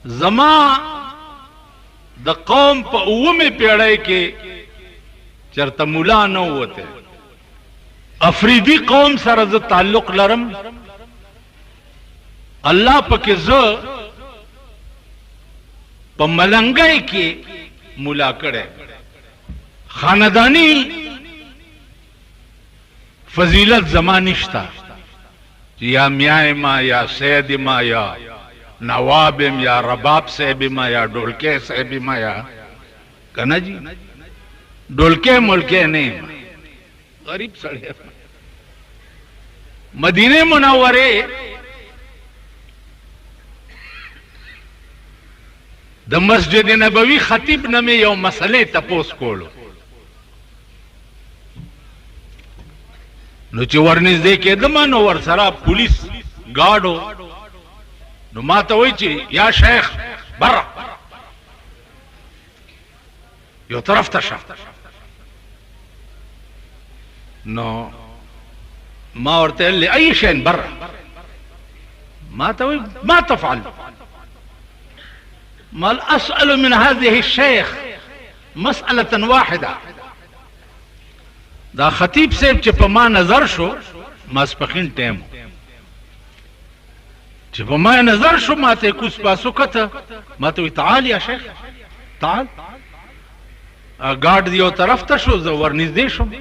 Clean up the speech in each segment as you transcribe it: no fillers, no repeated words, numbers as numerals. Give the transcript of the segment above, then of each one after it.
زما د قوم په اومه پیړۍ کې چرته مولا نه وته افریدی قوم سره ز تعلق لرم الله پکې ز په ملنګای کې مولا کړه خاندانی فضیلت زمانشتا یا میاں ما یا سید ما یا نوابم یا رباب صاحب ما یا ڈولکے صاحب ما یا کنا جی ڈولکے ملکے نہیں غریب سڑے مدینہ منورے د مسجد نبوی خطیب نمی یو مسئلے تپوس کولو نو چې ورنږدې کېدم نو ورسره پولیس ګارډو نو ما ته وایي چې یا شیخ بره یو طرف ته شه نو ما ورته ویل لأي شيء بره ما ته وایي ما تفعل ما أسأل من هذه الشيخ مسألة واحدة دا خطیب صاحب چې په ما نظر شو ماسپخین ټیم چې په ما نظر شو ما ته کوس پاسو کته ما ته تعال یا شیخ تعال ګارد یو طرف ته شو زه ورنږدې شوم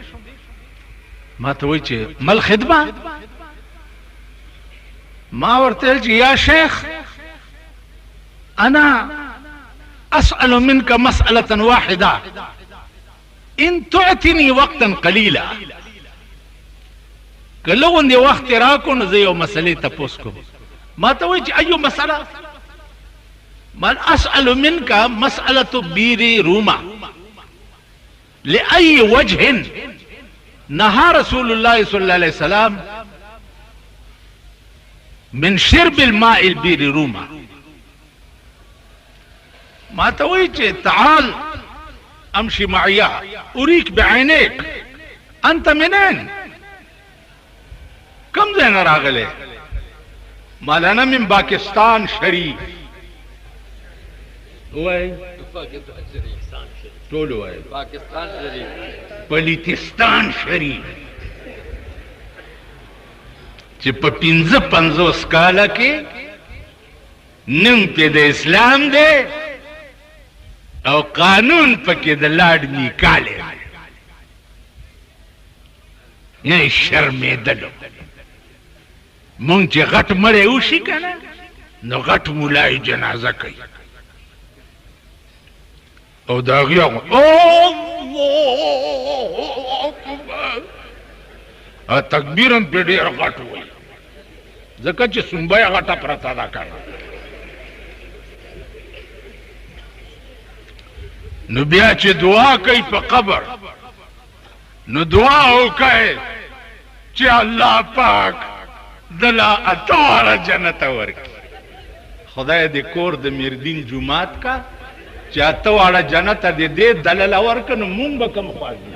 ما ته وایي چې مل خدمه ما ورته چې یا شیخ انا اسأل منك مسألة واحدة ان تعتني وقتا قليلا کلغون دی وقت راکو نو زه یو مسئلې تپوس کوم ما ته وایي چې ایو مسأله من اسأل منك مسألة بير روما لأي وجه نهى رسول الله صلى الله عليه وسلم من شرب الماء البير روما ما ته وایي چې تعال امشي معي اريك بعينيك انت منين كم زين راغلي مالانا من باكستان شريف وای ټول وای پاکستان شریف بلوچستان شریف چې په 55 کاله کې نن په د اسلام دی او قانون پکې د لاډ نیکاله نه شرمېدلو مونږ چې غټ مړی وشي کنه نو غټ مولای جنازه کوي او دا غیا ا تکبیرم په ډیر غټ وای ځکه چې سنبای غټه پرتا دا کنه نو بیا چې دعا کوي په قبر نو دعا وکړي چې الله پاک دلا اتواره جنت ورکړي خدای دې کور د میردین جمعات کا چې اتواره جنت دې دلل ورکړي نو مونږ به کوم خواږي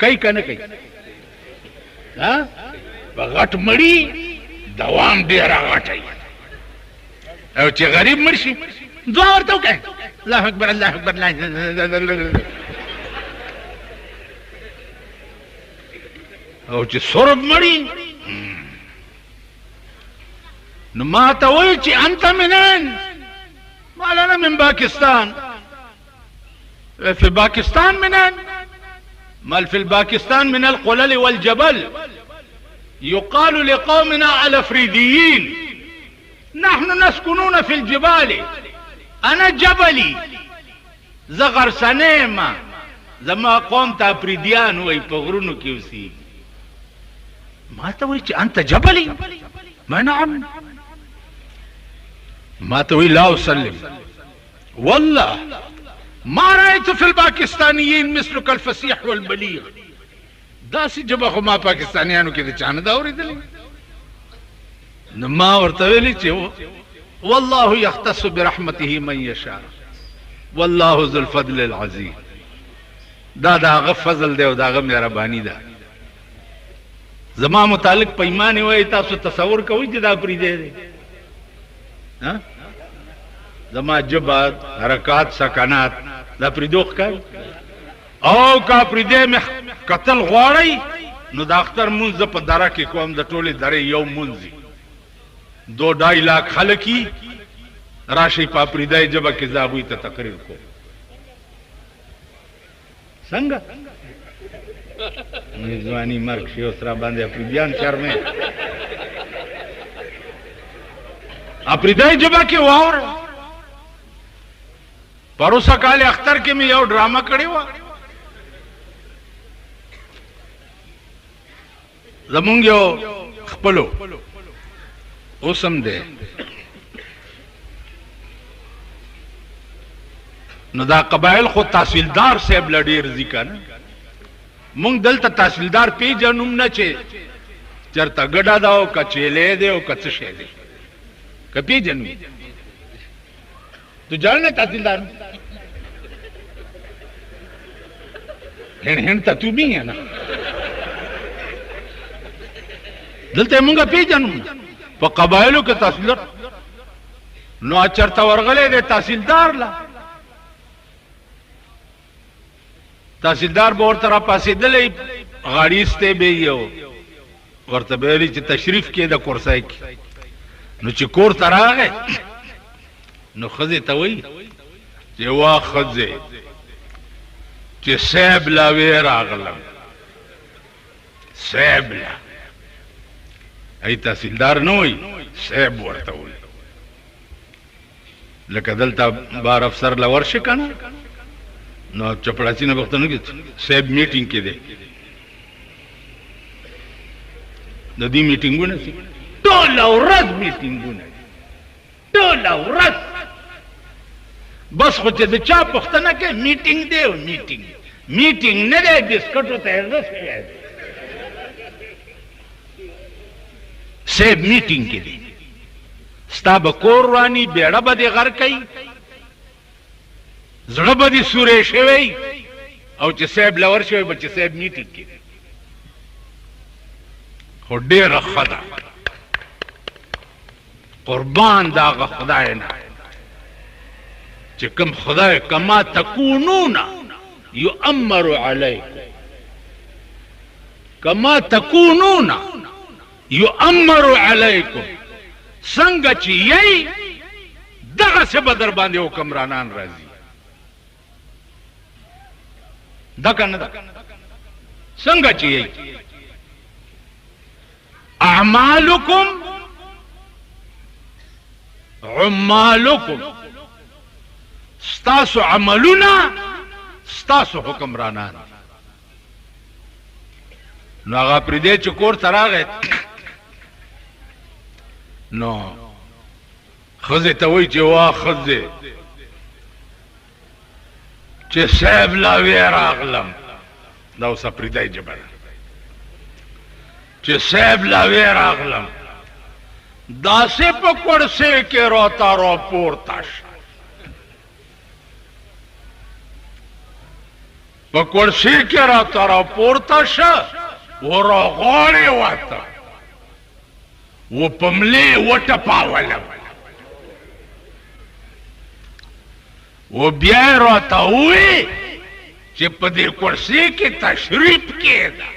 کوي کنه کوي ها غټ مړی دوام ډیر غټي او چې غریب مرشي دعا ورته وکړي الله اکبر الله اکبر او چې سرب مړي نو ما ته وایي چې انت منين مولانا من باکستان في باکستان منين مال في الباكستان من القلل والجبل يقال لقومنا الافريديين نحن نسكنون في الجبال انا جبلي زغر سنيما زما قوم تا افريديان وي په غرونو کې اوسي ما ته وایي چې انت جبلي ما نعم ما ته وایي لا اسلم والله ما رأيت في الباكستانيين مثلك الفصيح والبليغ داسې جبه خو ما پاکستانیانو کې د چانه دا اورېدلې نو ما ورته ویلي چې والله يختص برحمته من يشاء والله ذو الفضل العظيم دا هغه فضل دی او دا هغه مهرباني ده زما متعلق پیمانه وای تاسو تصور کوئ چې دا پری دی ها زما جبات حرکات سکنات دا پری دوخ کوي او کا پری دی مخ قتل غواړی نو د اختر مونږ په دره کې کوم د ټوله درې یو مونږی 2.5 لاکھ خلکی راشي په پری دی جبه کې زابوی ته تقریر کو څنګه میزوانی مرگ شی اسرا باندې اپریدیان شرمه اپریدای جبا کې واور پروسا کال اختر کې می یو ډراما کړی و زمونږ یو خپلو اوسم ده نو دا قبایل خو تحصیلدار صاحب لډیر ذکر مونږ دلته تحصیلدار پیژنوم نه چې چرته ګډا دا او کچېلې دی او کڅ شه دی کپی جنو تو جاننا تحصیلدار هن ته تو بھی ہے نا دلته مونږ پیژنوم په قبایلو کې تحصیلدار نو چرته ورغلې دی تحصیلدار لا تحصیلدار به ورته را پاسېدلی غاړي سته به یو ورته به ویلي چې تشریف کې د کورسای کې نو چې کور ته راغی نو ښځې ته وایي چې وا ښځې چې صاحب لا وې راغلم صاحب لا ای تحصیلدار نه وایي صاحب ورته وایي لکه دلته بار افسر له ورشي که نه نو چپړاسی نه وخت نه کې صاحب میټینګ کې دی د دې میټینګونه سي ټول ورځ میټینګونه ټول ورځ بس خو چې د چا پښتنه کې میټینګ دی او میټینګ نه دی بسکټو ته ورسېږي صاحب میټینګ کې دی ستا به کور رواني بیړه به دې غر کوي زړه به دې سورې شوی او چې صاحب لور شوی به چې صاحب میټینګ کې خو ډېره ښه ده قربان د هغه خدای نه چې کوم خدای کما تکونون یؤمر علیکم کما تکونون یؤمر علیکم څنګه چې یی دغسې به در باندې حکمرانان راځي دا کنه دا څنګه چې یی اعمالکم عمالکم ستاسو عملونه ستاسو حکمرانان نو هغه پرې دې چې کور ته راغی نو ښځې ته وایي چې وا ښځې چې صاحب لا وې راغلم دا اوس اپریدی ژبه ده چې صاحب لا وې راغلم داسې په کورسۍ کې راته راپورته شه په کورسۍ کې راته راپورته شه ورغاړې ورته و په ملې وټپاولم و بیا یې راته ووایي چې په دې کورسۍ کې تشریف کېده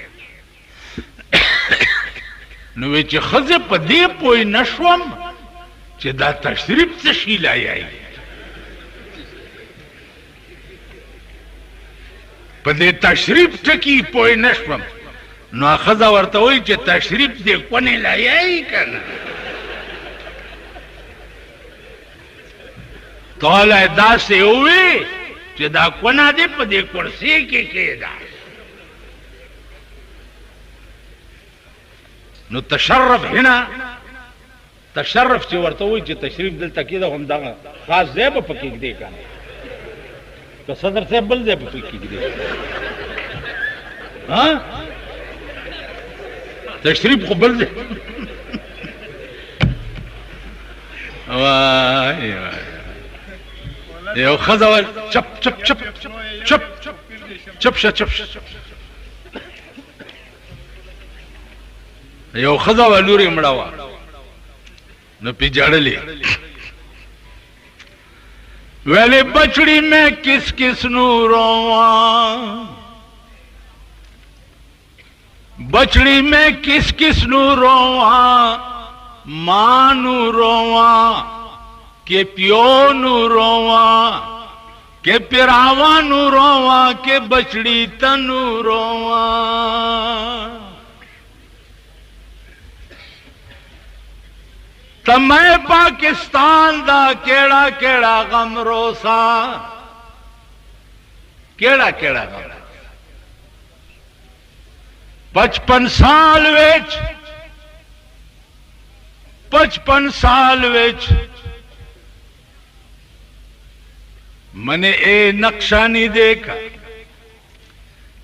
نو وی چې ښځې په دې پوه نه شوم چې دا تشریف څه شي لایي په دې تشریف ټکي پوه نه شوم نو ښځه ورته وایي چې تشریف دې کونې لایي که نه تاله داسې ووایي چې دا کونه دې په دې کورسۍ کې کېده نو تشرف هنا تشرف چې ورته وایي چې تشریف دلته کېده همدغه خاص ځای به پکې ږدې که نه که صدر صاحب بل ځای به پکې ږدې ها تشریف خو بل ځای وای وای یو ښځه ویل چپ چپ چپ چپ چپ شه چپ شه یو خزا ولوري مړوا نو پی جړلې ویلے بچڑی میں کس کس نو رواں بچڑی میں کس کس نو رواں ماں نو رواں کہ پیو نو رواں کہ پراواں نو رواں کہ بچڑی تنو رواں تو میں پاکستان دا کیڑا کیڑا غم روسا کیڑا کیڑا غم 55 سال وچ 55 سال وچ میں نے اے نقشہ نہیں دیکھا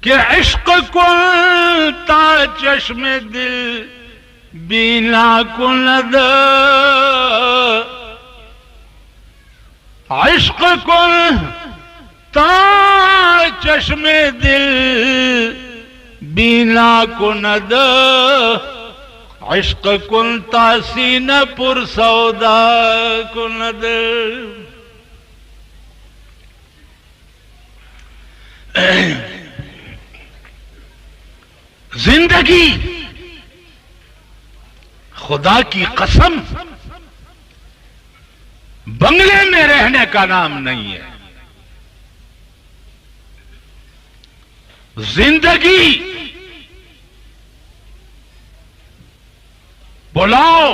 کہ عشق کل تا چشم دل بینا کند عشق کل تا چشم دل بینا کند عشق کل تا سینہ پر سودا کند زندگی خدا کی قسم بنگلے میں رہنے کا نام نہیں ہے زندگی پلاؤ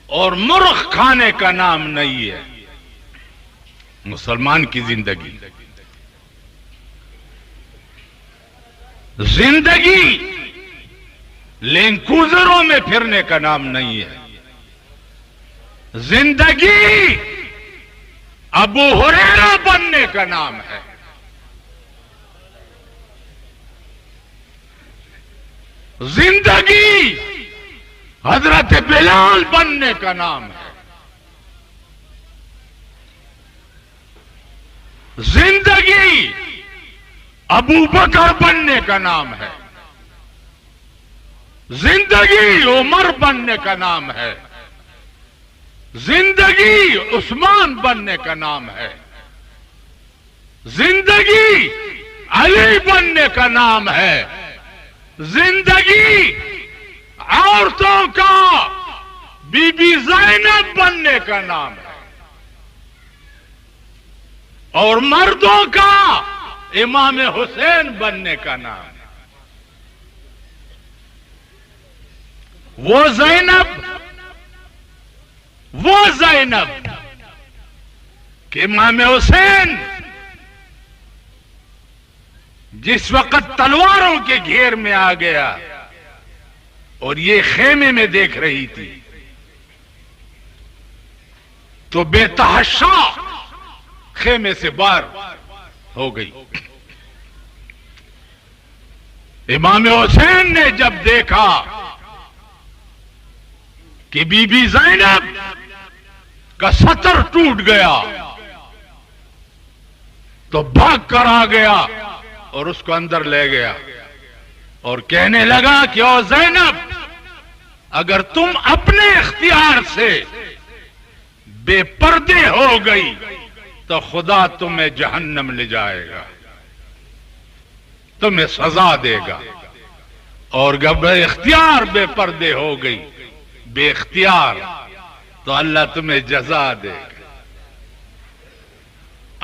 اور مرغ کھانے کا نام نہیں ہے مسلمان کی زندگی زندگی لینکوزروں میں پھرنے کا نام نہیں ہے زندگی ابو ہریرہ بننے کا نام ہے زندگی حضرت بلال بننے کا نام ہے زندگی ابو بکر بننے کا نام ہے زندگی عمر بننے کا نام ہے زندگی عثمان بننے کا نام ہے زندگی علی بننے کا نام ہے زندگی عورتوں کا بی بی زینب بننے کا نام ہے اور مردوں کا امام حسین بننے کا نام ہے وہ زینب کہ امام حسین جس وقت تلواروں کے گھیر میں آ گیا اور یہ خیمے میں دیکھ رہی تھی تو بے تحاشا خیمے سے باہر ہو گئی امام حسین نے جب دیکھا کہ بی بی زینب کا سطر ٹوٹ گیا تو بھاگ کر آ گیا اور اس کو اندر لے گیا اور کہنے لگا کہ او زینب اگر تم اپنے اختیار سے بے پردے ہو گئی تو خدا تمہیں جہنم لے جائے گا تمہیں سزا دے گا اور اگر بے اختیار بے پردے ہو گئی بے اختیار تو اللہ تمہیں جزا دے گا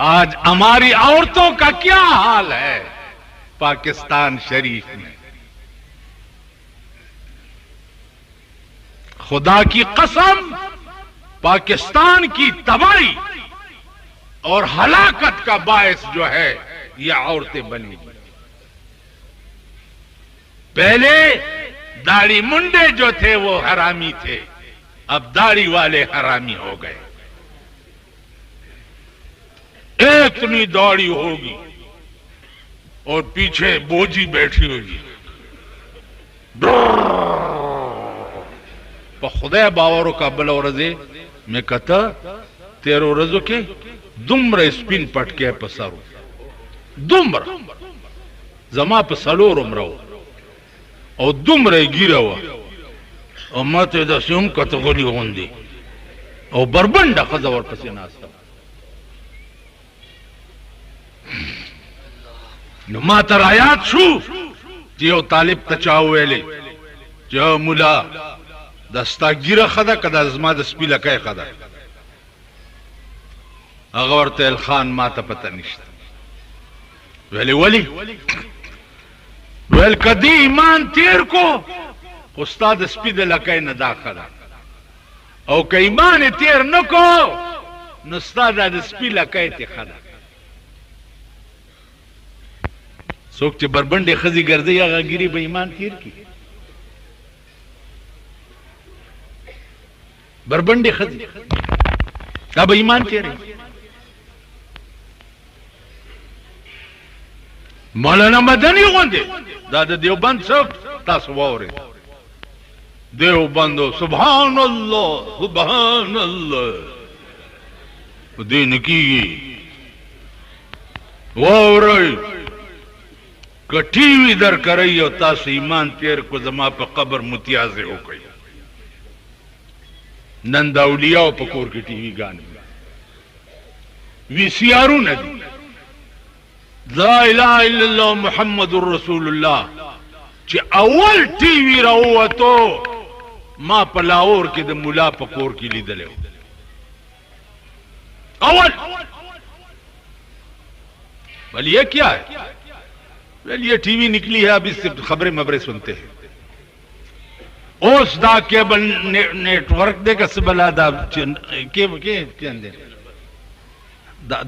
آج ہماری عورتوں کا کیا حال ہے پاکستان شریف میں خدا کی قسم پاکستان کی تباہی اور ہلاکت کا باعث جو ہے یہ عورتیں بنی گئی پہلے داڑھی منڈے جو تھے وہ حرامی تھے اب داڑھی والے حرامی ہو گئے اتنی داڑھی ہوگی اور پیچھے بوجھی بیٹھی ہوگی خدا باورو کا بلا ورزے میں کہتا تیرو رزو کے دمر سپین پٹکے پسارو دمر زما پسلور امرو او دومره ګیره وه او ما ته یې داسې هم کته غلي غوندې او بربنډه ښځه ورپسې ناسته نو ما ته رایاد شو چې یو طالب ته چا وویلې چې ملا دا ستا ګیره ښه ده که دا زما د سپي لکۍ ښه ده هغه ورته ویل خان ما ته پته نشته ویلې ولې ویل که دې ایمان تیر کو خو ستا د سپي د لکۍ نه دا ښه ده او که ایمان یې تیر نه کو نو ستا دا د سپي لکۍ تې ښه ده څوک چې بربنډې ښځې ګرځي هغه ګیرې به ایمان تیر کړي بربنډې ښځې دا به ایمان تیروي مولانا مدني غوندې دا د دیوبند څوک تاسو واورئ دیوبندو سبحان الله سبحان الله په دې نه کېږي واورئ که ټي وي در کوئ او تاسو ایمان تیر کو زما په قبر متیازې وکئ نن د اولیاو په کور کې ټي وي ګانې وي سي آرونه دي لا اله الا الله محمد رسول الله چې اول ټي وي راووتو ما په لاهور کې د ملا په کور کې لیدلی اول بل یہ کیا ہے ویل یہ ٹی وی نکلی ہے اب اس سے خبریں مبریں سنتے ہیں اوس دا کیبل نیٹ ورک دے کا سبلا دا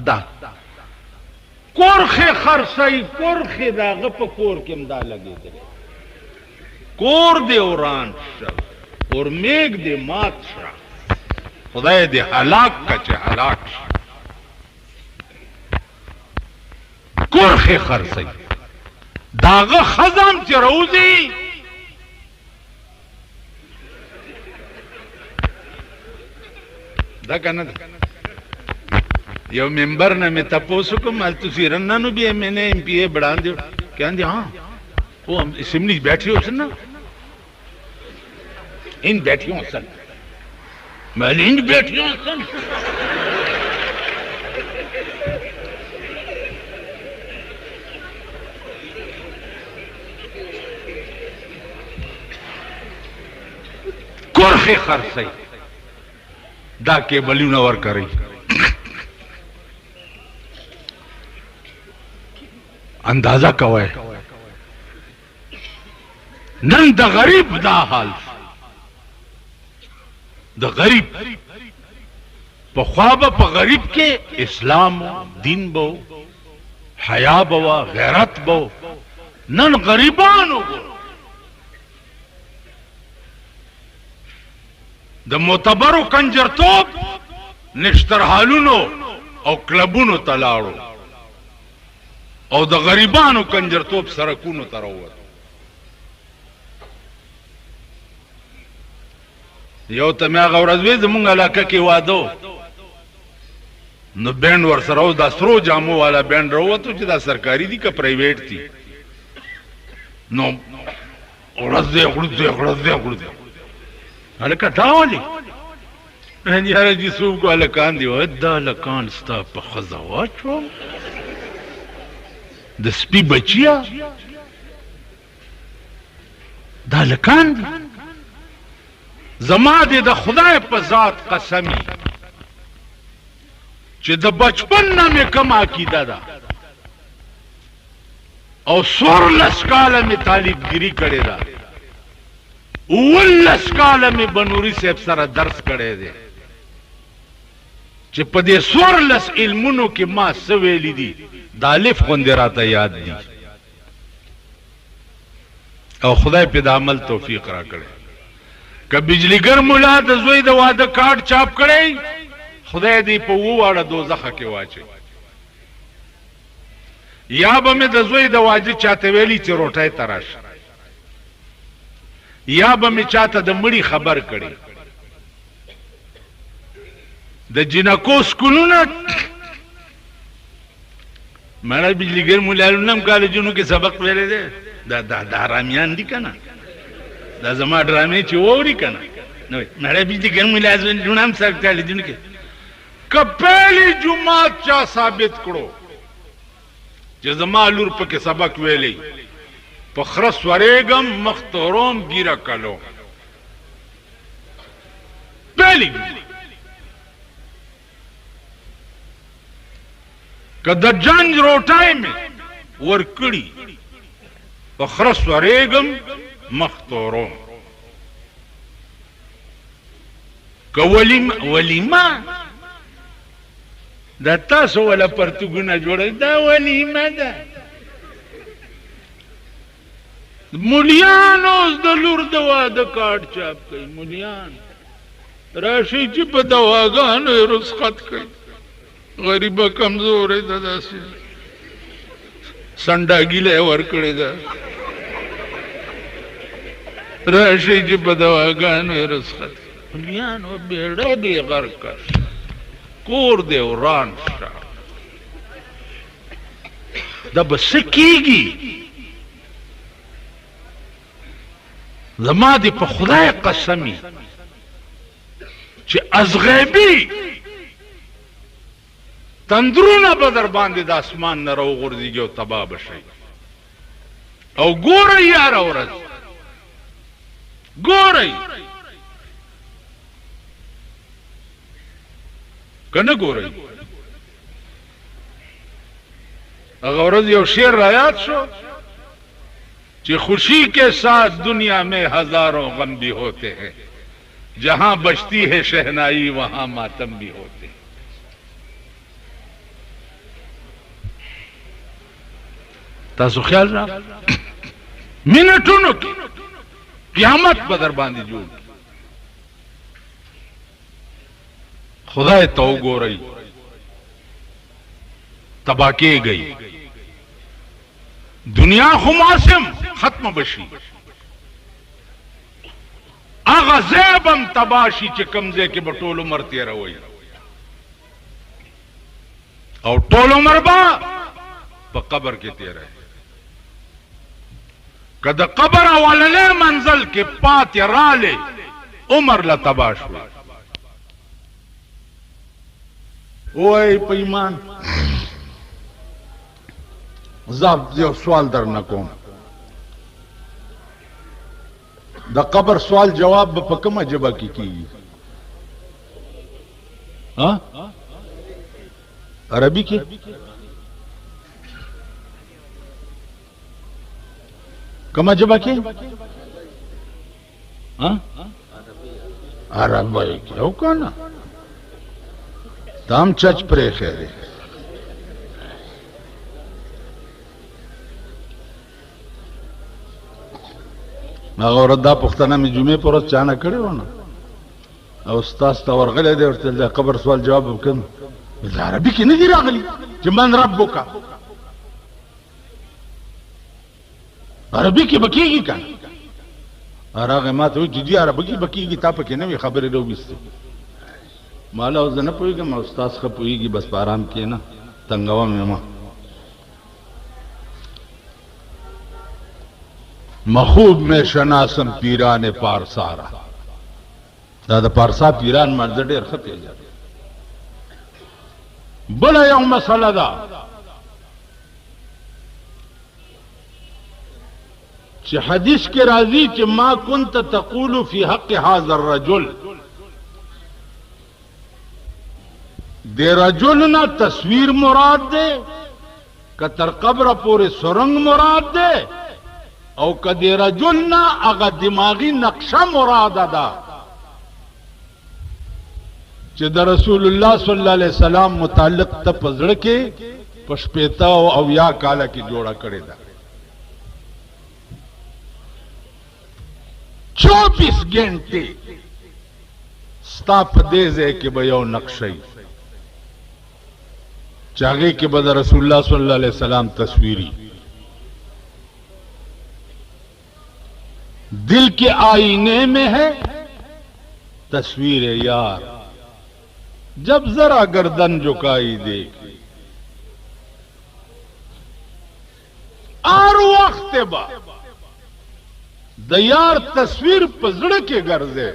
دا کورخ خرسائی کورخ دا غپ کور کم دا لگے دے کور دے اوران شا اور میگ دے مات شا خدای دے حلاک کا چے حلاک شا کورخ خرسائی داغ خزم چے روزی دا کنا دا یو ممبر نے میں تپوسو کو مال تسی رنانو بھی میں نے ایم پی اے بڑھان دیو کیا اندی ہاں وہ اسمبلی بیٹھی ہو سن نا ان بیٹھی ہوں سن مال ان بیٹھی ہوں سن کورخ خرسائی دا کیبلیو نور کری اندازہ کوئے نن دا غریب دا حال دا غریب پا خواب پا غریب کے اسلام دین بو حیا بو غیرت بو نن غریبانو بو دا معتبرو کنجرتوب نشترحالونو او کلبونو تلاړو او د غریبانو کنجرتوب سرکونو تروت یو ته مې هغه ورځ وې زمونږ علاقه کې واده نو بینډ ورسره و دا سرو جامو والا بینډ راووتو چې دا سرکاري دي که پرایویټ دي نو غړځې هلکه دا ولې یاره چې څوک هلکان دي وایي دا هلکان ستا په ښځه واچوم د سپي بچیا دا هلکان دي زما دې د خدای په ذات قسمی چې د بچپن نه مې کم عقیده ده او 14 کاله مې طالبګیري کړې ده 19 کاله مې بنوري صاحب سره درس کړی دی چې په دې 14 علمونو کې ما څه ویلي دي د الف غوندې راته یاد دي او خدای پې د عمل توفیق را کړی که بجلیګر ملا د زوی د واده کارډ چاپ کړی خدای دې په 2 واړه دوزخه کې واچي یا به مې د زوی د واده چاته ویلي چې روټۍ ته راشه یا به مې چاته د مړي خبر کړي د جنکو سکولونه مړه بجلیګر مولانو هم کالجونو کې سبق ویلې ده دا حرامیان دي که نه دا زما ډرامې چې ووري که نه نو نړۍ بجلی ګرمو لازم ډونام صاحب ته لیدونکي که پهلی جمعات چا ثابت کړو چې زما لور پکې سبق ویلی په خره سورېږم مخ تروم ګیره کلو پهلی که د جنج روټای مې ورکړي په خره سورېږم مخ تروم که ولیمه دا تاسو ولا پرتګونه جوړوي دا ولیمه ده مولیان اوس د لور د واده کارت چاپ کوي مولیان راشي چې په دواګانو یې رخصت کوي غریبه کمزوری ده داسې سنډاګیله یې ورکړې ده راشي چې په دواګانو یې رخصت مولیان و بیړه دې غرق کړ کور دې وران شه دا به څه کېږي زما دې په خدای قسمي چې از غیبي تندرونه به در باندې د اسمان نه راوغورځېږي او تباه به شئ او ګورئ یاره ورځ ګورئ که نه ګورئ هغه ورځ یو شعر را یاد شو چې خوشی کے ساتھ دنیا میں ہزاروں غم بھی ہوتے ہیں جہاں بجتی ہے شہنائی وہاں ماتم بھی ہوتے ہیں تاسو خیال را منټونو کې قیامت بدر باندې جوړ خدای ته وګورئ تباہ کېږئ دنیا خو موسم ختم بشي هغه ځای به هم تباه شي چې کوم ځای کې به ټول عمر تېروئ او ټول عمر به په قبر کې تېروئ که د قبر اولنی منزل کې پاتې رالی عمر له تباه شو وای په ایمان زه یو سوال در نه کوم د قبر سوال جواب به په کومه ژبه کې کېږي عربي کې کومه ژبه کې عربی کې او که نه ته هم چچ پرېښی دی هغه ورځ دا پوښتنه مې جمعې په ورځ چا نه کړې وه نه او استاذ ته ورغلی دی ورته د قبر سوال جواب به کوم د عربي کې نه دي راغلي چې من ربک عربي کې به کېږي که نه هغه ما ته وایي چې جي عربي کې به کېږي تا پکې نوې خبرې راوویستې ما له زه نه پوهېږم استاذ ښه پوهېږي بس په ارام کښېنه تنګوم یې مه مخوب میں شناسم پیران پارسارا دا د پارسا پیران مرد ډېر ښه پېژني بله یو مسله ده چې حدیث کې راځي چې ما كنت تقول فی حق هذا الرجل دے رجل نہ تصویر مراد دے کہ تر قبر پورے سرنگ مراد دے او کدی رجل نہ اگا دماغی نقشہ مراد ادا چې د رسول الله صلی الله علیه وسلم متعلق ته پزړه کې پشپیتا او یا کاله کې جوړه کړی دا 24 घंटे ستا په دې ځای کې به یو نقشې چاغه کې به د رسول الله صلی الله علیه وسلم تصویری دل کے آئینے میں ہے تصویر یار جب ذرا گردن جھکائی دیکھی اور وقت با د یار تصویر پزړه کې ګرځي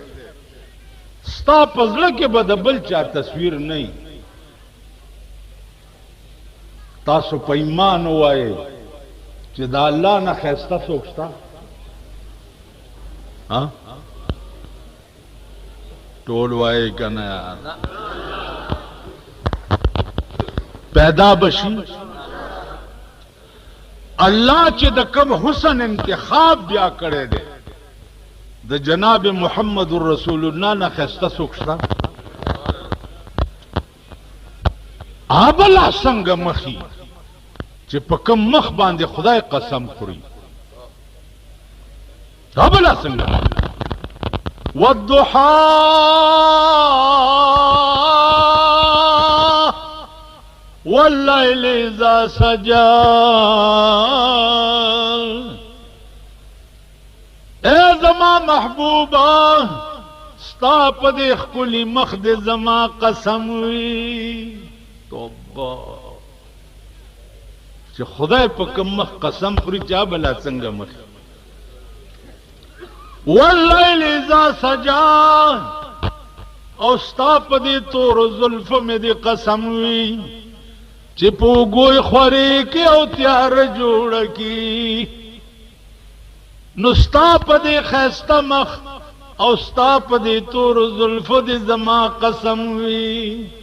ستا پزړه کې به د بل چا تصویر نه تاسو په ایمان وایي چې دا الله نه ښایسته څوک شته ټول وایي که نه یار پیدا بشي اللہ چې د کوم حسن انتخاب بیا کړی دی د جناب محمد رسول الله نه ښایسته څوک شته بله څنګه مخي چې په کوم مخ باندې خدای قسم خوري بله څنګه والضحى واللیل اذا سجا اے زما محبوبا ستا پا دے خپلی مخ دے زما قسم وی توبہ چه خدای پا کم مخ قسم خوری چا بلا سنگ مخ واللیل اذا سجا او ستا پا دے تور ظلف میں دے قسم وی چی پو گوی خوری کی او تیار جوڑ کی نستا پا دے خیستا مخ او ستا پا دے تور ظلف دے زما قسم وی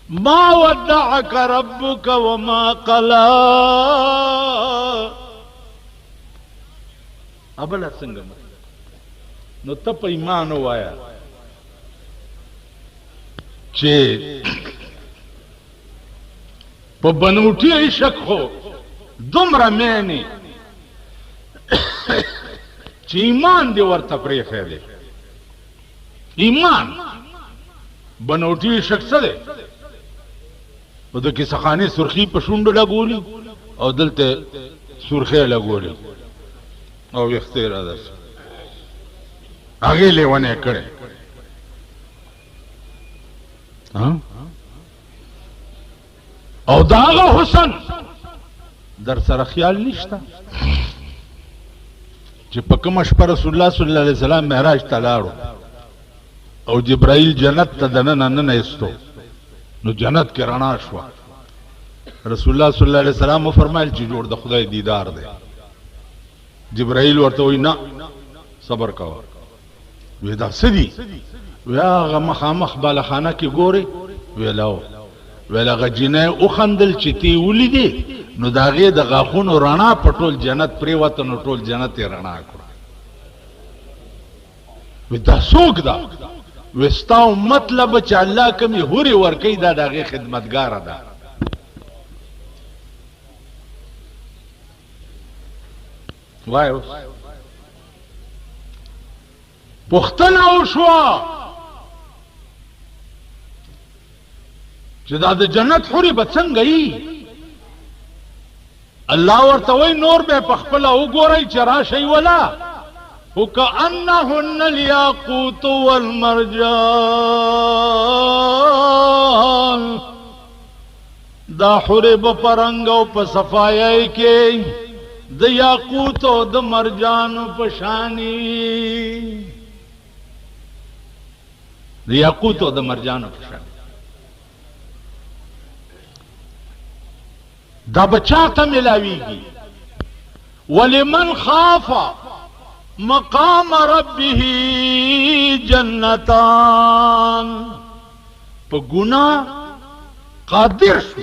ما ودعک ربک وما قلا ابلا سنگم نو تا پا ایمانو آیا چی پا بنوٹی عشق خو دمرا مینی چی ایمان دی ورطا پریخے دے ایمان بنوٹی عشق سا دے و دو کی سخانی سرخی پا شنڈو لگولی او دلتے سرخی لگولی او اختیر آدھر آگے لیوانے کڑے او داغا حسن در سر خیال نشتا چی پکمش پر رسول اللہ صلی اللہ علیہ وسلم محراج تلارو او جبرائیل جنت تا دنن انن ایستو نو جنت کے رنا شوا رسول اللہ صلی اللہ علیہ وسلم فرمائل چی جوڑ دا خدای دیدار دے جبرائیل ورطا ہوئی نا صبر کوا ویدہ سدی وی آغا مخامخ بالخانہ کی گوری ویلاو ویلغا جنای اخندل چی تی اولی دی نو داغی دا غاخون رانا پا ٹول جنت پریواتا نو ٹول جنت رانا کرا وی دا سوک دا وستاو مطلب چا اللہ کمی ہوری ورکی دا داغی خدمتگار دا وائیوس پختن اوشوا چی دا جنت خوری بچن گئی اللہ ورطوئی نور بے پخپلا او گو رئی چرا شئی ولا وَكَأَنَّهُنَّ الْيَاقُوتُ وَالْمَرْجَانُ دا خوری بپرنگو پا صفائی کے دا یاقوتو دا مرجانو پشانی دا یاقوتو دا مرجانو پشانی دا بچاتا ملاوی گی وَلِمَنْ خَافَ مقام ربه جنتان پا گناہ قادر شو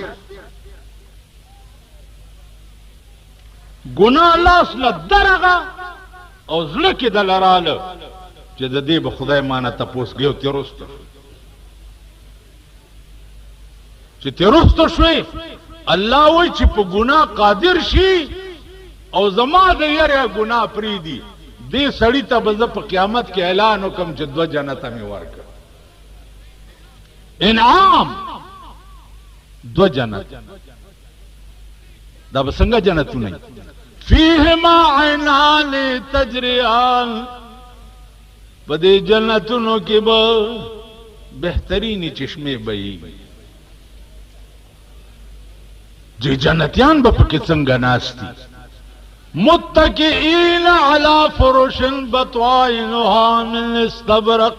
گناہ اللہ اصلا درگا او زلکی دلرال چی دا دی با خدای مانا تپوس گیو تیرستو چی تیرستو شوی اللہ وی چی پا گناہ قادر شی او زما دا یریا گناہ پریدی دی سڑی تا بزا پا قیامت کے اعلانو کم چی دو جنتا میں ورکا انعام دو جنت دا بسنگا جنتو نہیں فیہما عینان تجریان پا دی جنتونو کی با بہترینی چشمے بئی جی جنتیان با پا کسنگا ناستی متکئین علی فرش بطوائنها من استبرق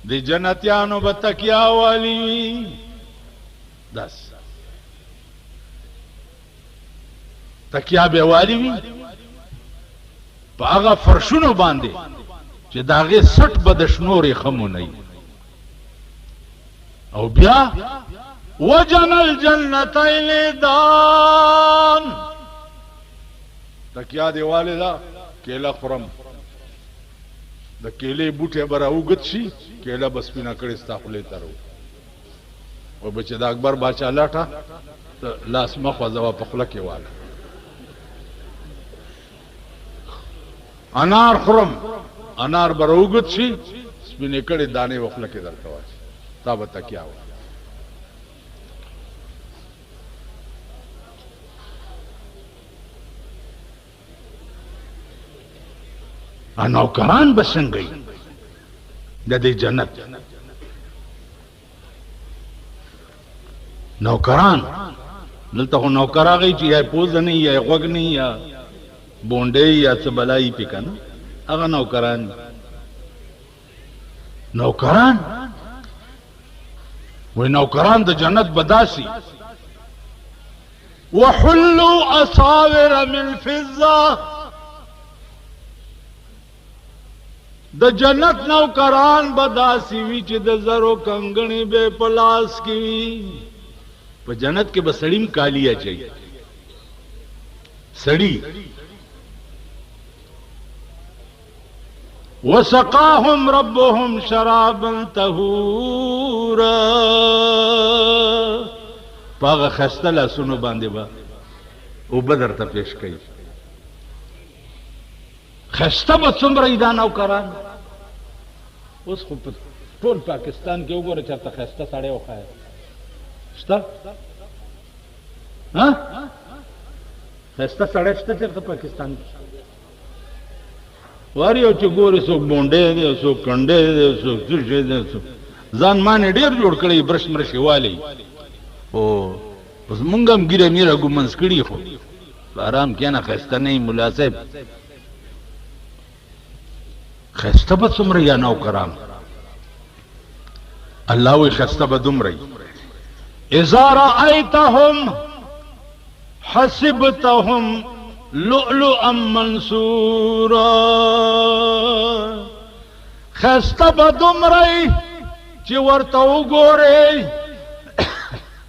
دی جنتیانو بتکیا والی وی دس تکیا بے والی وی پا آغا فرشونو باندے چی داغے سٹ بدشنور خمو نئی او بیا وجن الجنتین دان تکیا دے والے دا کیلا خورم دا کیلے بوٹے برا اوگت شی کیلا بس پینا کڑستا خلیتا رو او بچے دا اکبر باچا لاٹا تا لاس مخوزوا پخلکی والا انار خورم انار برا اوگت شی سپینے کڑی دانے وخلکی در کواش تا بتا کیا ہوا نوکران بسنگ گئی دے جنت نوکران دلتا ہو نوکر آگئی چی یا پوز نہیں یا غوگ نہیں یا بونڈے یا سبلائی پی کنا اگا نوکران نوکران وہ نوکران دا جنت بداسی وَحُلُّوا أَصَاوِرَ مِنْ فِضَّةٍ دا جنت نوکران بداسی وی چی دا زرو کنگنی بے پلاس کی وی پا جنت کے بسڑیم کالیا چاہیے سڑی وَسَقَاهُمْ رَبُّهُمْ شَرَابًا طَهُورًا پاگا خستلا سنو باندے با او بدر تا پیش کئی خستہ با سمر ایدان او کران اس خوب طول پاکستان کے اوگو رچارتا خستہ ساڑے او خواہ شتا خستہ ساڑے شتا چرتا پاکستان کی واری او چی گوری سوک بونڈے دے سوک کنڈے دے سوک چرشے دے سوک زان مانے دیر جوڑ کڑی برش مرشی والی اس منگم گیرے میرا گو منسکڑی خو آرام کیا نا خستہ نہیں ملاسب خستہ بد سمر یا نو کرام اللہ وی خستہ بد امری اذا رأیتهم حسبتهم لؤلؤا منصورا خستہ بد امری چی ورطاو گورے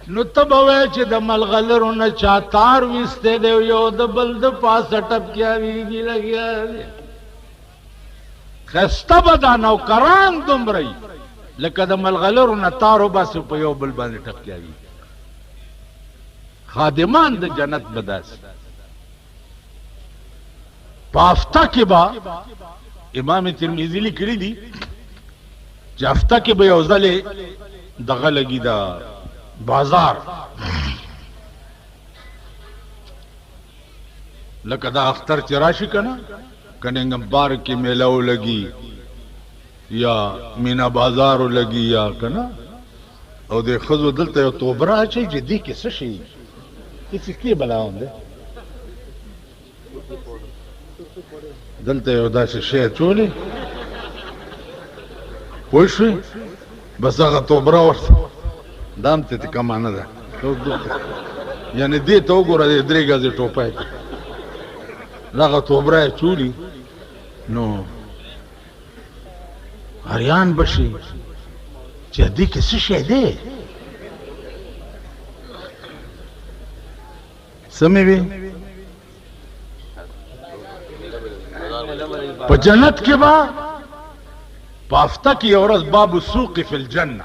نو تبوے چی دا ملغلرو نا چاتار ویستے دے یو دا بلد پاسا ٹپ کیا ویگی لگیا دے خستہ بدا نوکران دم رئی لکہ دا ملغلرو نا تارو باسی پا یو بل باندے ٹپ کیا ویگی خادمان دا جنت بداس پافتہ کے با امام ترمیزی لکری دی جافتہ کے با یوزلے دغا لگی دا بازار لکہ دا اختر چراشی کنا کننگم بار کی میلاو لگی یا مینا بازارو لگی یا کنا او دے خضو دلتا یو توبرا چاہی جی دی کسی شئی کسی کی بلاؤں دے دلتا یو دا سے شئی چولی پوشوی بس آگا توبرا ورسا دام تے تی کمانا دا یعنی دی تو گورا دی دری گازی ٹوپائی لاغا توبرای چولی نو حریان بشی چه دی کسی شای دے سمی بی پا جنت کے با پافتہ کی عورت باب سوق فی الجنہ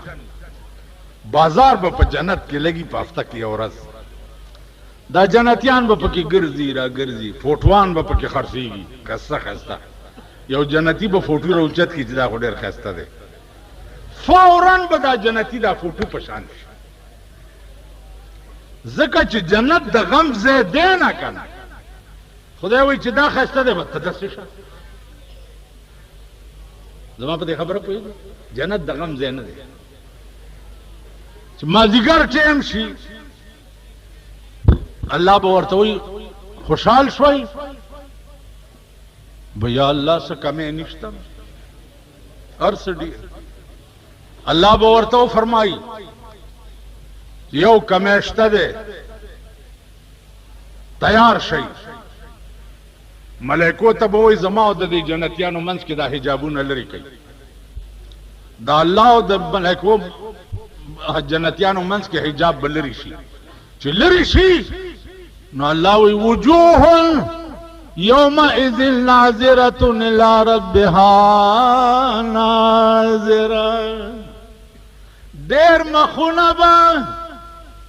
بازار با پا جنت کی لگی پافتہ کی عورت دا جنتیان با پا کی گرزی را گرزی فوٹوان با پا کی خرسی گی خستہ خستہ یو جنتی با فوٹو را اچت کی دا خودیر خستہ دے فوراً با دا جنتی دا فوٹو پشان شا زکا چی جنت دا غم زیدینا کنا خدای وی چی دا خستہ دے با تدست شا زمان پا دے خبر پوئی جنت دا غم زیدینا دے مازیگر ٹیم شی اللہ باورتوی خوشحال شوي بیا الله څه کمې نشته هر څه ډېر الله به ورته وفرمایي یو کمې شته دی تیار شئ ملائکو ته به وایي زما او د دې جنتیانو منځ کې دا حجابونه لرې کوي دا الله او د ملائکو جنتیانو منځ کې حجاب به لرې شي چې لرې شي نو الله وی وجوه یومئذ ناظرة الی ربها ناظرة ډېر مخونه به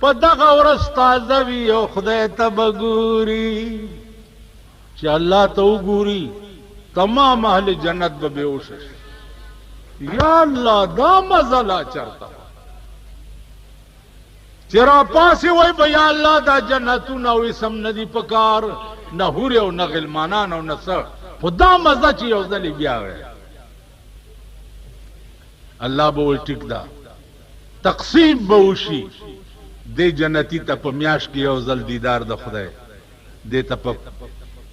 په دغه ورځ تازه وي او خدای ته به ګوري چې الله ته وګوري تمام اهل جنت به بېهوشه شي یا الله دا مزه لا چرته چې راپاسې وای به یا الله دا جنتونه او اسم نه دي په کار نه حورې او نه غلمانان او نه څه خو دا مزه چې یو ځلې بیا وی الله به وایي ټیک ده تقسیم به وشي دې جنتي ته په میاشت کې یو ځل دیدار د خدای دې ته په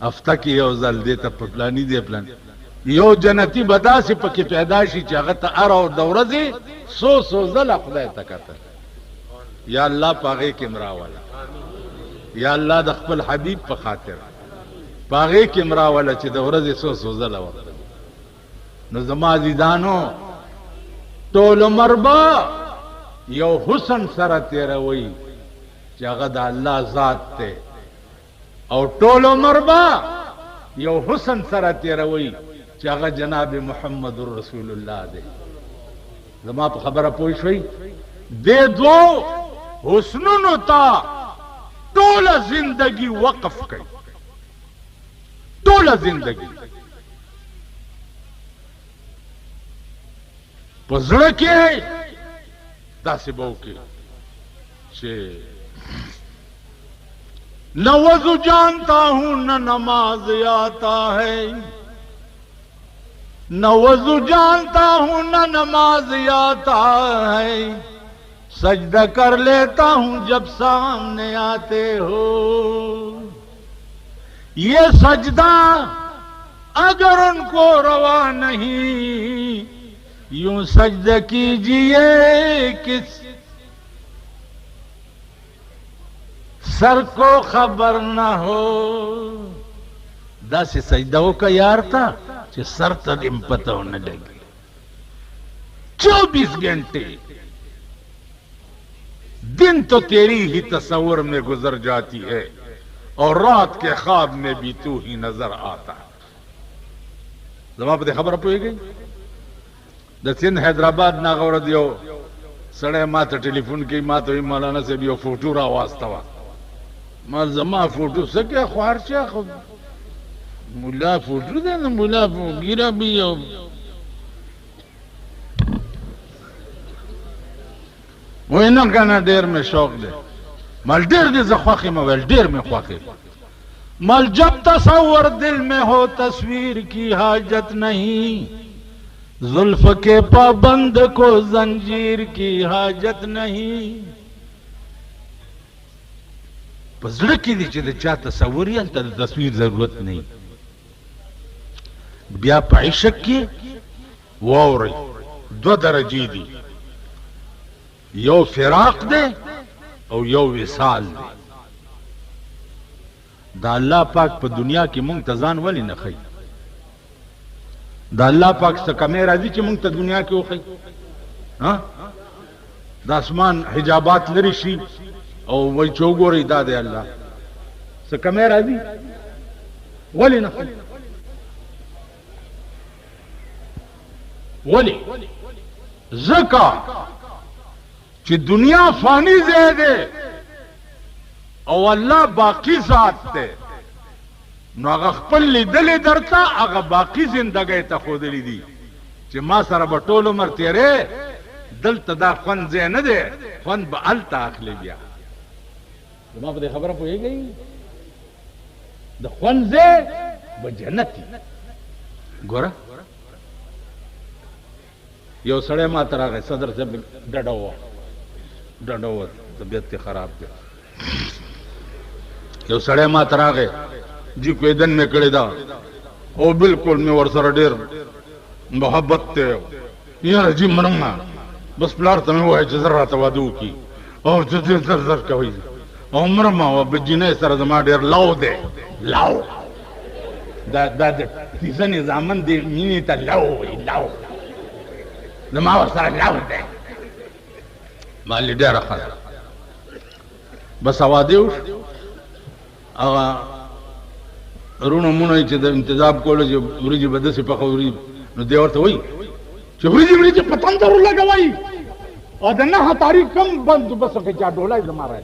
هفته کې یو ځل دې ته په پلاني دی پلان یو جنتي به داسې پکې پیدا شي چې هغه ته هره او د ورځې څو ځله خدای ته کتل یا الله په هغې کې مراوله یا الله د خپل حبیب په خاطر په هغې کې مراوله چې د ورځې څو ځله وکړه نو زما عزیزانو ټول عمر به یو حسن سره تیروي چې هغه د الله ذات دی او ټول عمر به یو حسن سره تیروي چې هغه جناب محمد رسول الله دی زما په خبره پوه شوي دې دوو حسنونو ته ټوله زندگی وقف کوي ټوله زندگی په زړه کې داسې به وکړي چې نہ وضو جانتا ہوں نہ نماز آتا ہے نہ وضو جانتا ہوں نہ نماز آتا ہے سجدہ کر لیتا ہوں جب سامنے آتے ہو یہ سجدہ اگر ان کو روا نہیں یوں سجدہ کیجئے کس سر کو خبر نہ ہو دا سے سجدہ کا یار تھا کہ سر تدم پتہ ہونے لگی 24 گھنٹے دن تو تیری ہی تصور میں گزر جاتی ہے اور رات کے خواب میں بھی تو ہی نظر آتا زمان پہ خبر پوئی گئی دا سندھ حیدرآباد ناغور دیو سڑے ماں تا ٹیلی فون کی ماں تو مولانا سے بھی فوٹو را واسطہ وا ماں زمان فوٹو سکے خوار چاہ خود مولا فوٹو دے نا مولا گیرہ بھی ہو وہ انہوں کہنا دیر میں شوق دے مال دیر دے زخواقی مویل دیر میں خواقی مال جب تصور دل میں ہو تصویر کی حاجت نہیں زلف کے پابند کو زنجیر کی حاجت نہیں پس لکی دی چھ دے چاہ تصوری انتا تصویر ضرورت نہیں بیا پا عشق کی ووری دو درجی دی یو فراق دے او یو وصال دے دا اللہ پاک پا دنیا کی منتظان ولی نخی دا اللہ پاک سکمے راضی چی منگتا دنیا کی اوخی دا اسمان حجابات لری شی او وی چوگو رئی دا دے اللہ سکمے راضی ولی نخی ولی زکا چی دنیا فانی زیدے او اللہ باقی ذات دے نو اگا خپل لیدلی درتا اگا باقی زندگی تا خودلی دی چی ما سر بطول عمر تیرے دلتا دا خون زی ندے خون با علتا اخلی بیا ما پا دے خبرہ پوئی گئی دا خون زی با جنتی گورا یو سڑے ما تر آگئے صدر سے ڈڑا ہوا طبیعت کے خراب دے یو سڑے ما تر آگئے جی کوئی دن میں کڑے دا او بالکل میں ورسر ڈیر محبت تے یار جی مرنگا بس پلار تمہیں وہ ہے جزر رہا توادو کی او جزر زر زر کوئی او مرما و بجینے سر زمان ڈیر لاؤ دے لاؤ دا تیسا نظامن دے مینی تا لاؤ وی لاؤ زمان ورسر لاؤ دے مالی ڈیر اخر بس آوادیوش آغا رونو مونوی چی دا انتظاب کولو چی وریجی بدسی پاکا وریجی نو دیورتا ہوئی چی وریجی پتندر لگا وائی اور دا نحا تاریخ کم بند بس کے چا ڈولائی زمارا ہے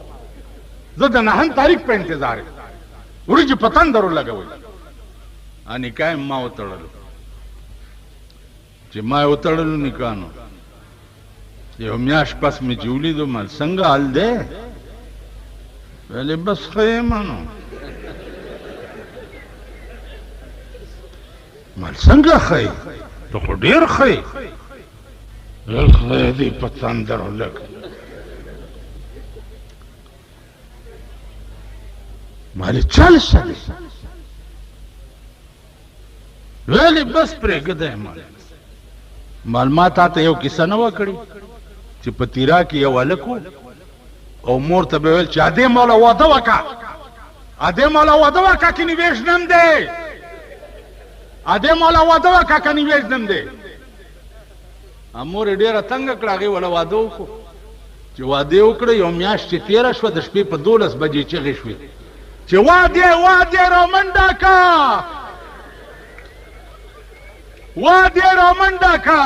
زد نحن تاریخ پہ انتظار ہے وریجی پتندر لگا وائی آنی کائم ما اترلو چی ما اترلو نکانو چی ہمیاش پس میں چولی دو مال سنگا حل دے ویلے بس خیمانو مال سنگا خی تو خو دیر خی خی دی پتندر لگ مالی چل سلی ویلی بس پرے گدے مال ما تا تا یو کسا نوا کری چی پتیرا کی یو علکو او مور تا بیویل چی آدے مولا وادوا کا آدے مولا وادوا کا کی نویش نم دے آدے مولا وادوا کا کی نویش نم دے امور دیر تنگ کڑاگی والا وادو کو چی وادے اکڑی یو میاش چی تیرہ شو دشپی پا 12 بجی چغی شوی چی وادے رومنڈا کا وادے رومنڈا کا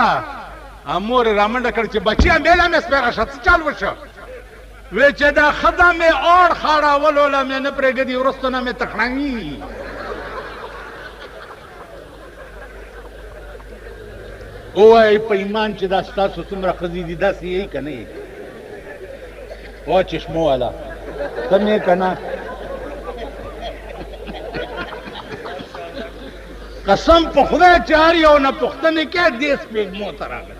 امور رامنڈا کر چی بچیا میلا میں سپیرا شد چال وشا ویچے دا خدا میں اور خارا ولولا میں نپرے گدی ورستونا میں تکھنانگی او اے پا ایمان چی دا ستاسو سمرا خزیدی دا سی یہی کنے او چشمو والا تم یہ کنا قسم پا خدا چاری او نا پختنے کیا دیس پہ موتر آگا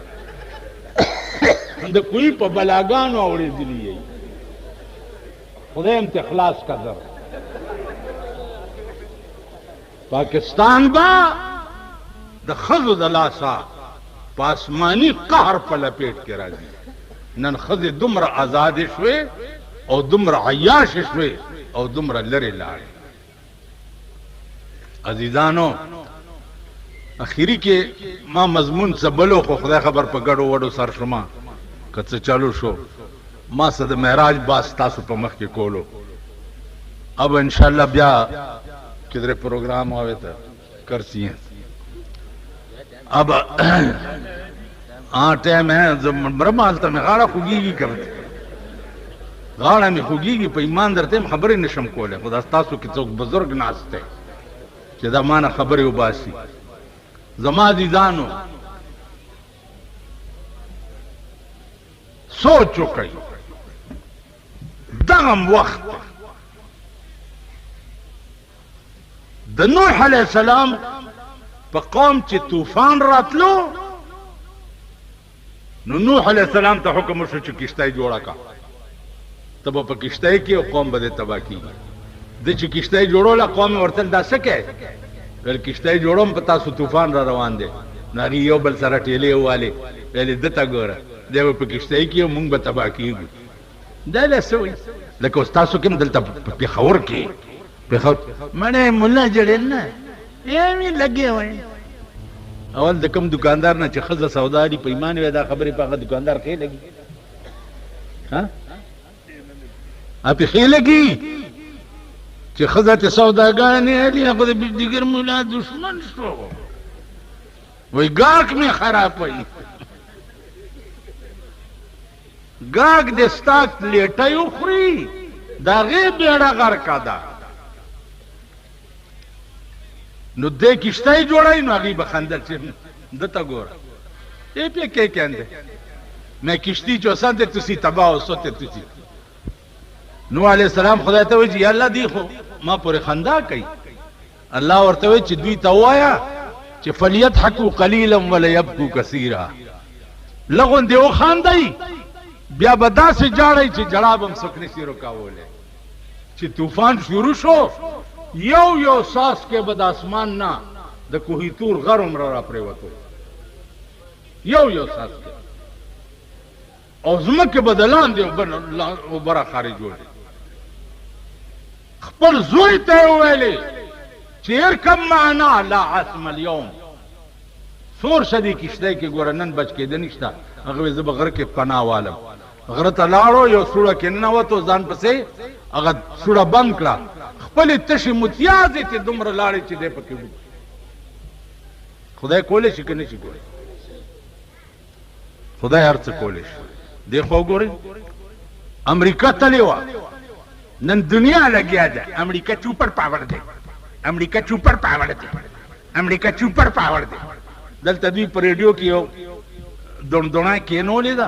دا کوئی پا بلاگانو اوڑی دلی یہی خدا انتخلاص کا در پاکستان با دا خزو دلاسا پاسمانی قہر پا لپیٹ کے راجی نن خز دمر آزاد شوے او دمر عیاش شوے او دمر لرے لارے عزیزانو اخیری کے ما مضمون سبلو خو خدا خبر پا گڑو وڑو سر شما کت سے چالو شو ما صد محراج باس تاسو پا مخ کے کولو اب انشاءاللہ بیا کدرے پروگرام ہوئے تا کرسی ہیں اب ٹائم ہے برمالتا میں غاڑا خوگی گی کرتے غاڑا میں خوگی گی پا ایمان درتے میں خبری نشم کولے خدا ستاسو کی چوک بزرگ ناستے کہ دا مانا خبری اباسی زما عزیزانو سوچو کئی دغم وقت دا نوح علیہ السلام پا قوم چی طوفان راتلو نوح علیہ السلام تا حکم شو چی کشتائی جوڑا کا تب پا کشتائی کی قوم بدے تباہ کی دے چی کشتائی جوڑو لا قوم ورطل دا سکے ویل کشتائی جوڑو پتا سو طوفان را روان دے ناری یو بل سارا ٹیلے ہوالے ویلی دتا گورا دے وہ پا کشتائی کی مونگ با تباہ کی گو دے لے سوئی لیکن استاسو کم دلتا پیخور کی منے ملا جڑیل نا ایمی لگے ہوئے اول دکم دکاندار نا چی خز سوداری پا ایمانی ویدہ خبری پا خد دکاندار خی لگی آپ خی لگی چی خزت سوداگانی علی خود دیگر مولا دشمن شو وی گاک میں خراب ہوئی گاک دستاک لیٹای اخری دا غیب بیڑا غر کا دا نو دے کشتائی جوڑائی نو اگی بخندل چی دتا گورا اے پہ کیا کہندے میں کشتی چوسان تے تسی تباہ ہو سوتے تسی نو علیہ السلام خدا تاوی جی اللہ دیکھو ما پورے خندا کئی اللہ ورتوی چی دوی تاوایا چی فلیدحکو قلیلا ولیبکو کثیرا لغن دیو خاندائی بیا بدا سے جاڑائی چی جڑابم سکنے سی رکاولے چی طوفان شروع شو یو ساس کې به د اسمان نه د کوهی تور غر عمره را پریوتو، یو ساس کې، او ځمکې به د لاندې اوبه را خارجول. خپل زوی ته یې ویلې چې ارکب معنا لا عاصم اليوم، سور شدی کشتی کې ګوره نن بچ کېده نشته. هغه وی زه به غره کې پناه والم. غره ته لاړو، یو سوړه کې ننوتو، ځان پسې هغه سوړه بند کړه، خپلې تشې متیازې ته دومره لاړې چې دی پکې ډوب. خدای کولی شي که نه شي کولی؟ خدای هر څه کولی شي. دې خوا وګورئ، امریکا تلې وه، نن دنیا لګیا ده امریکا چوپر پاور دی، امریکا چوپر پاور دی، امریکا چوپر پاور دی. دلته دوی په ریډیو کې یو دڼدڼه کېنولې ده،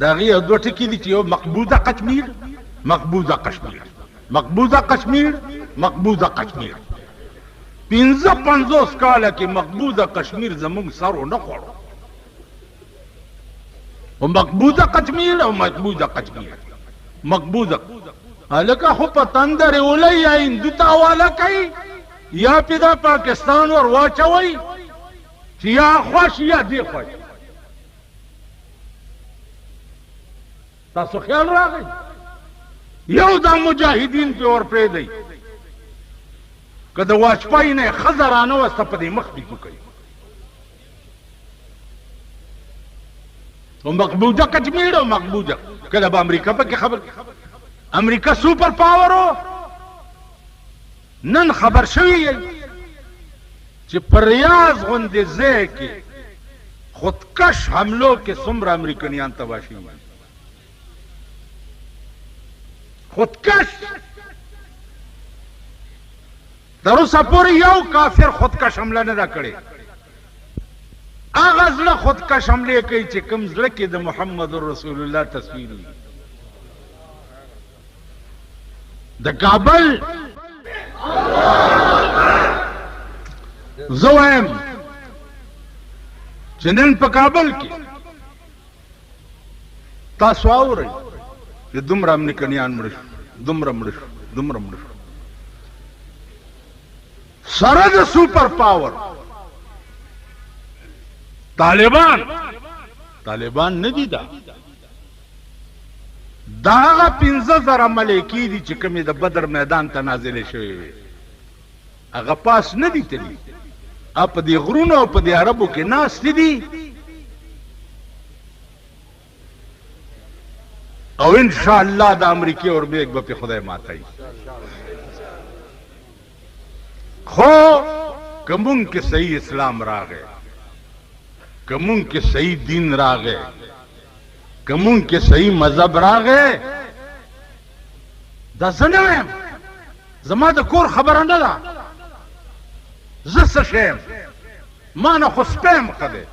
د هغې یو دوه ټکي دي چې یو مقبوضه کشمیر، مقبوضه کشمیر، مقبوضه کشمیر، مقبوضه کشمیر. 55 کاله کې مقبوضه کشمیر زموږ سر ونه خوړو. او مقبوضه کشمیر او مقبوضه کشمیر، مقبوضه هلکه خو په تندرې ولئ یا هندو ته حواله کوي یا پې دا پاکستان ور واچوئ چې یا خوښ یا دې خوښ. تاسو خیال راغی؟ یو دا مجاهدین پې ور پرېږدئ، که د واجپای نه یې ښځه رانوسته په دې مخ بیتو کوي. او مقبوضه کشمیر او مقبوضه، کله به امریکا پکې خبر، امریکا سوپر پاور و. نن خبر شوی یی چې په ریاض غوندې ځای کې خودکش حملو کې څومره امریکنیان تباه شوي، خودکش. تر اوسه پورې یو کافر خودکش حمله نه ده کړې. هغه زړه خودکش حملې کوي چې کوم زړه کې د محمد رسول الله تصویر وي. د کابل زه وایم چې نن په کابل کې تاسو اورئ چې دومره امریکنیان مړه شو، دومره مړه شو، دومره مړه شو، سره د سوپر پاور. طالبان نه دي، دا هغه 15,000 ملایکې دي چې کومې د بدر میدان ته نازلې شوې وې، هغه پاس نه دي تلي، په دې غرونو او په دې عربو کې ناستې دي. او انشاءالله د امریکې اوربیګ به پې خدای ماتوي. خو که مونږ کې صحیح اسلام راغی، که مونږ کې صحیح دین راغی، که مونږ کې صحیح مذهب راغی، دا زه نه وایم، زما د کور خبره نه ده، زه څه شی یم، ما نه خو سپی م ښه دی،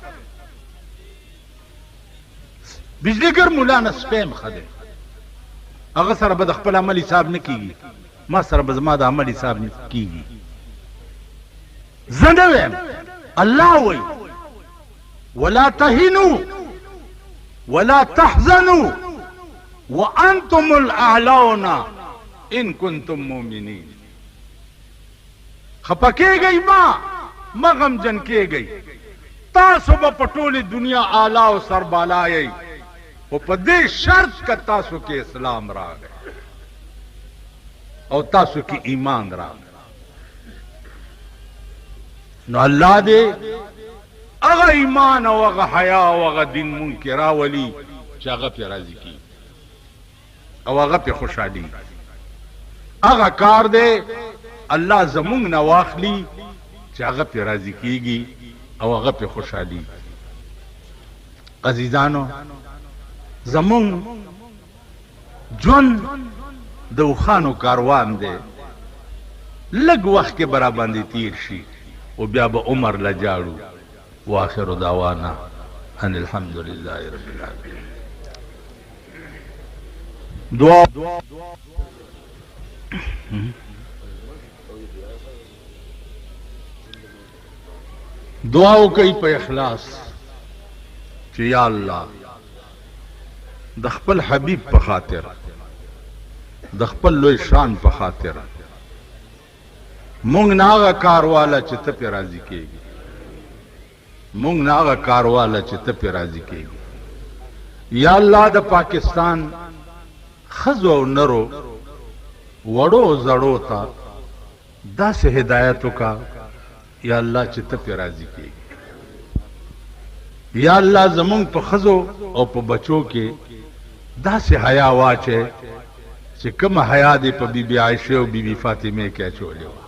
بجلیګر ملا نه سپی م ښه دی. هغه سره به د خپل عمل حساب نه کېږي، ما سره به زما د عمل حساب نه کېږي. زه نه وایم، الله وایي ولا تهنوا ولا تحزنوا وانتم الاعلون ان كنتم مؤمنين. خپه کېږئ مه غمجن کېږئ، تاسو به په ټولې دنیا اعلی او سربالا یئ، خو په دې شرط که تاسو کې اسلام راغی او تاسو کې ایمان راغی. نو الله دې هغه ایمان او هغه حیا او هغه دین مونږ کې راولي چې هغه پې راضي کېږي او هغه پې خوشحالي. هغه کار دی الله زمونږ نه واخلي چې هغه پې راضي کېږي او هغه پې خوشحالي. عزیزانو، زمونږ ژوند د اوښانو کاروان دی، لږ وخت کې به راباندې تیر شي او بیا به عمر له جاړو. وآخر دعوانا ان الحمد لله رب العالمين. دعا وکړئ په اخلاص چې یا الله د خپل حبیب په خاطر، د خپل لوی شان په خاطر، مونږ ناغه کارواله چې ته پې راضي کېږي مونږ ناغه کارواله چې ته پې راضي کېږي یا الله د پاکستان ښځو او نرو وړو زړو ته داسې هدایت وکړه یا الله چې ته پې راضي کېږي یا الله زمونږ په ښځو او په بچو کې داسې حیا واچې چې کومه حیا دې په بی بی عایشې او بی بی فاطمې کې اچولې وه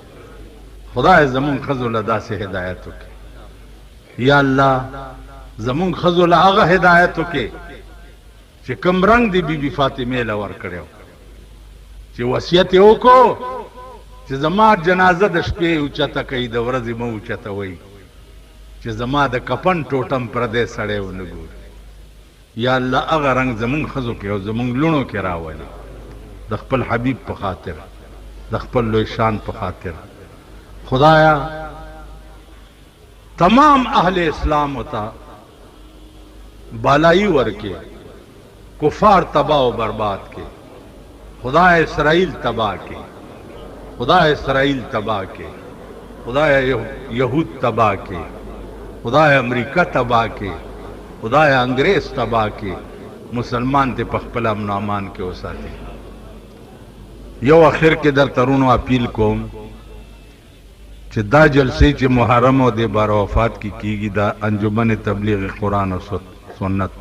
خدای زمونږ ښځو له داسې هدایت وکړي یا الله زمونږ ښځو له هغه هدایت وکړي چې کوم رنګ دې بی بی فاطمې له ورکړی چې وصیت یې وکړو چې زما جنازه د شپې اوچته کوي د ورځې مه اوچتوئ چې زما د کفن ټوټم پردی سړی ونه ګوري یا الله هغه رنګ زمونږ ښځو کې او زمونږ لوڼو کې راولي د خپل حبیب په خاطر د خپل لوی شان په خاطر خدایا تمام اهل اسلام ہوتا بالائی ورکے کفار تباہ و برباد کے خدا اسرائیل تباہ کے خدا اسرائیل تباہ کے خدا یہود تباہ کے خدا امریکہ تباہ کے خدا انگریز تباہ کے مسلمان تے پخپل امن و امان کے وساتے یو اخر کے در ترونو اپیل کوم چې دا جلسې چې محرم او د بار وفات کی کیږي دا انجمن تبلیغ قرآن و سنت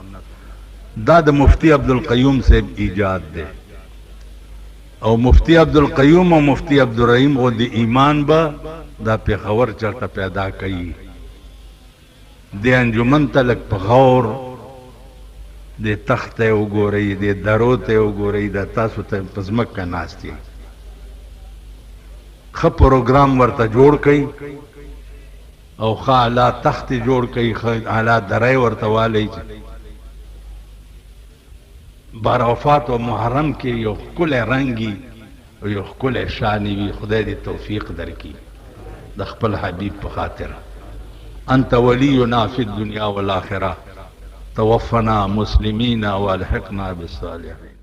دا د مفتی عبدالقیوم صاحب ایجاد دے او مفتی عبدالقیوم او مفتی عبدالرحیم او د ایمان با دا پیښور چرته پیدا کئی د انجمن تلک په غور د تخت ته وګورئ د درو ته وګورئ دا تاسو ته په ځمکه ناست یې ښه پروګرام ورته جوړ کئ او ښه اعلی تخت جوړ کئ ښه اعلی درې ورته والی بار وفات و محرم کې یو ښکلی رنګي او یو ښکلی شاني وي خدای دې توفیق درکړي د خپل حبیب په خاطر انت ولینا فی الدنیا والآخرہ توفنا مسلمین والحقنا بالصالحین